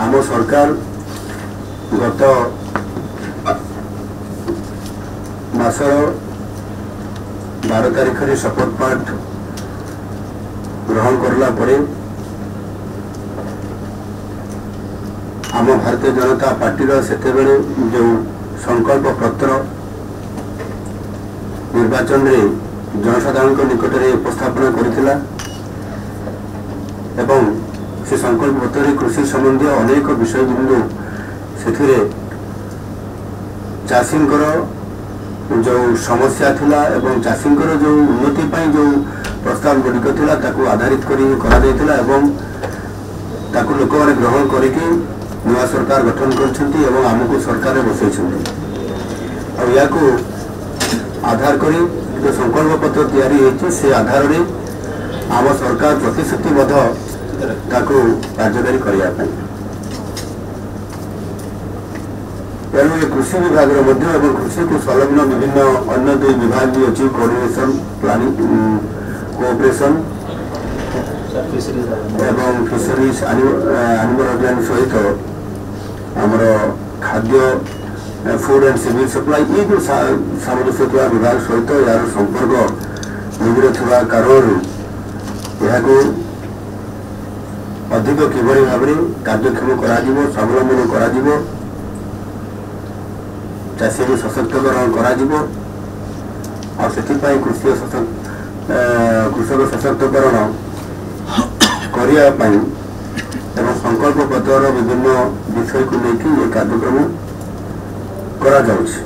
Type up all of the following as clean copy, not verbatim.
आम सरकार गत मासर 12 तारीख रे शपथ पाठ ग्रहण करला परे आम भारतीय जनता पार्टी सेतेबेले जो संकल्प पत्र निर्वाचन रे जनसाधारण निकट में उपस्थापन करथिला एवं से संकल्प पत्र कृषि संबंधी अनेक विषय बिंदु से चाषी जो समस्या थिला एवं चाषी जो उन्नति पाई जो प्रस्ताव गुड़िक थिला ताकू आधारित करा जायतिला एवं ताकू लोक माने ग्रहण करके नया सरकार गठन करछंती एवं आमको सरकार बसैछंती और या को आधार करी जो संकल्प पत्र तैयारी होती से आधार रे आम सरकार प्रतिश्रुतिबद्ध ताकू कार्यकारी करिया पई तेणु ये कृषि विभाग कृषि को संलग्न विभिन्न अन्य 2 विभाग भी अच्छी कोऑर्डिनेशन प्लानिंग कोऑपरेशन एवं फिशरीज एनिमल हजबेंड्री सहित आमर खाद्य फूड एंड सिविल सप्लाई ये जो सामंजस्य विभाग सहित यार संपर्क निबिड़ था कारण यह अधिक किभली भाव कार्यक्षम कर स्वावलंबन कर चाषी को सशक्तकरण कृषक सशक्तकरण करने एवं संकल्प पत्र विभिन्न विषय को लेकिन ये कार्यक्रम करा जाउछि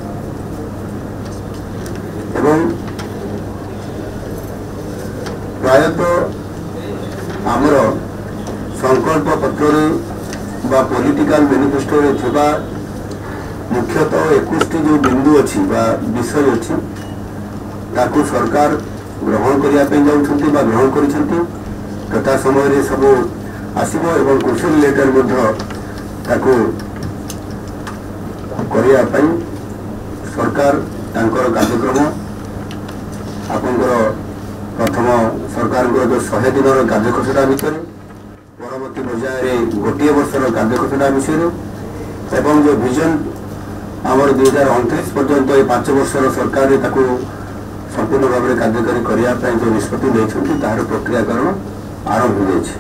एवं प्रायतः आमर संकल्प पत्र बा पॉलिटिकल मैनिफेस्टो रे थिबा मुख्यतः 21 जो बिंदु अच्छी विषय अच्छी ताकू सरकार ग्रहण करने जाऊँगी ग्रहण कर तथा समय सब आसब एवं कृषि रिलेटेड करने सरकार तांकर कार्यक्रम आपंकर प्रथम सरकार जो 100 दिन कार्यखसड़ा भितर परवर्ती पर्याय गोटे वर्षर कार्यखसड़ा विषय एवं जो विजन आमर 2029 पर्यंत ये 5 वर्षर सरकार संपूर्ण भाव में कार्यकारी करने जो निष्पत्ति नहीं तार प्रक्रियाकरण आरंभ हो जाए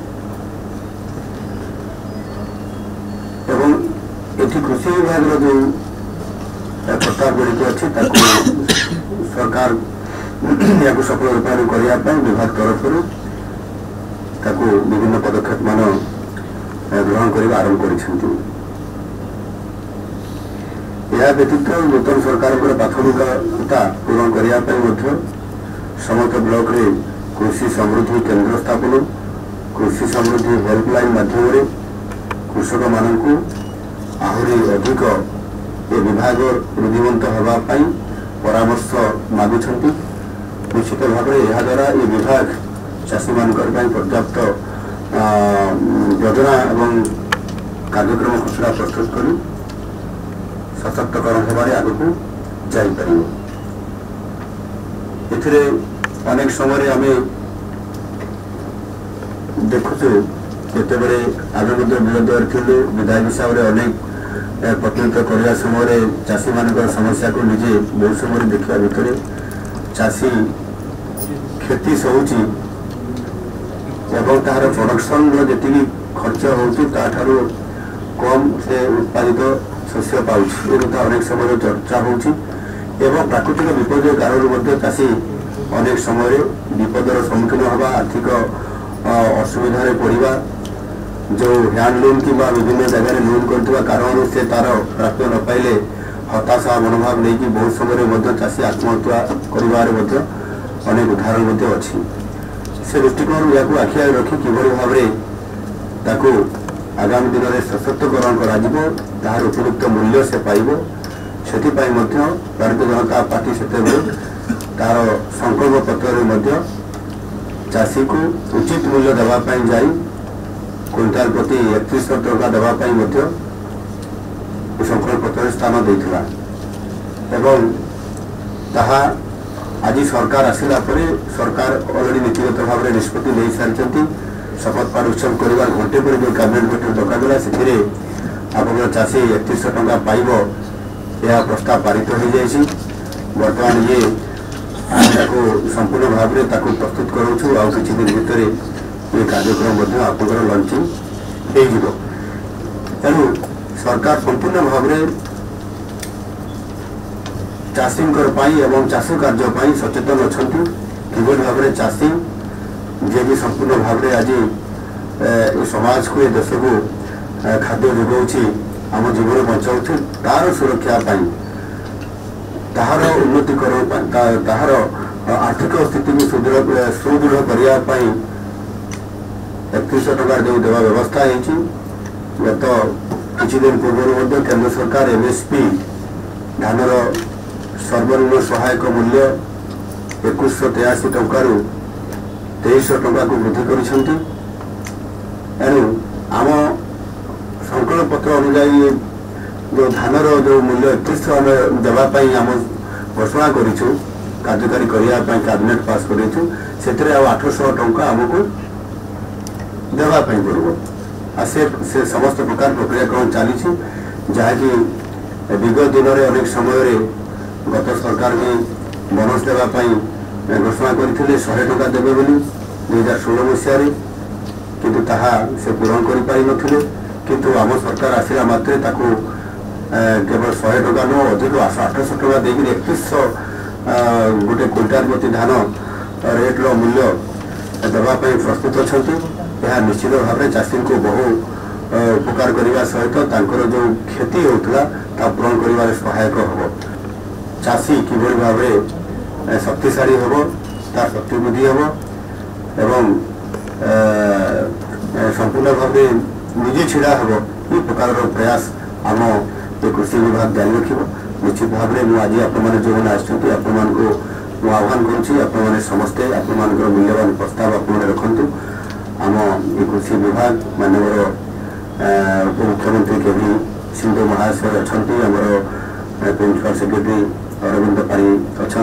एवं ये कृषि विभाग जो प्रस्ताव गुड़िक अच्छी सरकार या सफल रूपायन करने विभाग तरफ विभिन्न पदक्षेप मान ग्रहण कर आरंभ कर यह व्यतीत नूतन सरकार प्राथमिकता पूरण करने समस्त ब्लॉक रे कृषि समृद्धि केन्द्र स्थापन कृषि समृद्धि हेल्पलाइन माध्यम कृषक मानू आहरी अधिक ये विभाग वृद्धिमंत होगापाई परामर्श मागुंट निश्चित भाव में यह द्वारा ये विभाग चाषी मान पर्याप्त योजना एवं कार्यक्रम खसड़ा प्रस्तुत कर सशक्तकरण होबारे आगक जापर अनेक समय आम देखुचु जितेबले आगे विरोध थे विधायक हिसाब से अनेक प्रतिनिधित्व करने समय चाषी मान समस्या को निजे बहुत समय देखा भितर चाषी क्षति सहूची तार प्रोडक्शन जी खर्च हो कम से उत्पादित शस्य पाँच अनेक समय चर्चा होची प्राकृतिक विपर्य कारण चाषी अनेक समय विपदर सम्मुखीन होगा आर्थिक असुविधा पड़ा जो हैंड लोन कि विभिन्न जगह लोन कर कारण से तार प्राप्य न पाइले हताशा मनोभाव नहीं बहुत समय चाषी आत्महत्या कर अनेक उदाहरण अच्छी से दृष्टिकोण या आखि आगे रखी किभली भाव में आगामी दिन में सशक्तकरण कर उपयुक्त मूल्य से पाइब से भारतीय जनता पार्टी से तार संकल्प पत्र चाषी को उचित मूल्य देवाई जा क्विंटाल प्रति 3100 टका देवाई संकल्प पत्र स्थान देता एवं ताहा आज सरकार आसला सरकार अलरेडी नीतिगत भाव में निष्पत्ति नहीं सारी शपथ पाठ उत्सव कर घंटे पर जो कैबिनेट मीटिंग डकागला से आपन चाषी 3100 टंका पाइब यह प्रस्ताव पारित हो जाए। बर्तमान ये संपूर्ण भाव में प्रस्तुत करूँ आउ कि दिन भितर ये कार्यक्रम आप लंचिंग हो तेणु सरकार संपूर्ण भाव में चाषी एवं चाष कार्य सचेतन अच्छा कि भाव में चाषी जे भी संपूर्ण भाव में आज समाज को देश को खाद्य जोगाऊँ आम जीवन बचाऊ तार सुरक्षा ताहार उन्नतिकरण ताहार आर्थिक स्थिति को सुदृढ़ करने 3100 टंका जो देवा व्यवस्था है गत किछि दिन पूर्व केंद्र सरकार एमएसपी धानर सर्वनिम्न सहायक मूल्य 2183 टंकार 2300 टंका को वृद्धि करिसेंती। एणु आम संकल्प पत्र अनुଯାयी जो धानर जो मूल्य 3100 आम देवाई आम घोषणा करूँ कार्यकारी करने कैबिनेट पास करूँ से 800 टंका आमको देवाई पड़ो से समस्त प्रकार प्रक्रियाक्रम चली जहाँकि विगत दिन में अनेक समय गत सरकार भी बोनस देवाई घोषणा करते 100 टंका देवे 2016 मसीह किंतु ताहा से पूरण कर पारि नथिले किंतु आम सरकार आसिला मात्रे ताकू केवल 100 टंका न अधिक 800 टंका देकर 3100 गोटे क्विंटाल प्रति धान रेट रो मूल्य देवाई प्रस्तुत अच्छा। यह निश्चित भाव में चाषी को बहु उपकार करने सहित जो क्षति होता पूरण कर सहायक हम चाषी किभली भाव में शक्तिशाली हम तार शक्ति वृद्धि हम एवं संपूर्ण भाव में निजे छिड़ा हम ये प्रकार प्रयास आम ये कृषि विभाग जारी रखिब। निश्चित भाव में मुझे आज आप जो मैंने आपको आह्वान करुँचे समस्ते आप मूल्यवान प्रस्ताव आप रखु आम ये कृषि विभाग मानवर उपमुख्यमंत्री के भी सिंधु महाशय अच्छा प्रिंसिपल सेक्रेटरी अरविंद पाणी अच्छा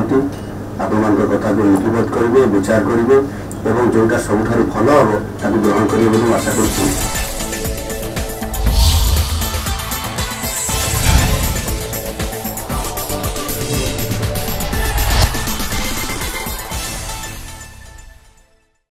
आपण कथा को लिपिबद्ध करेंगे विचार करेंगे और जोटा सबुठ भल हम ग्रहण करेंगे आशा करूँ।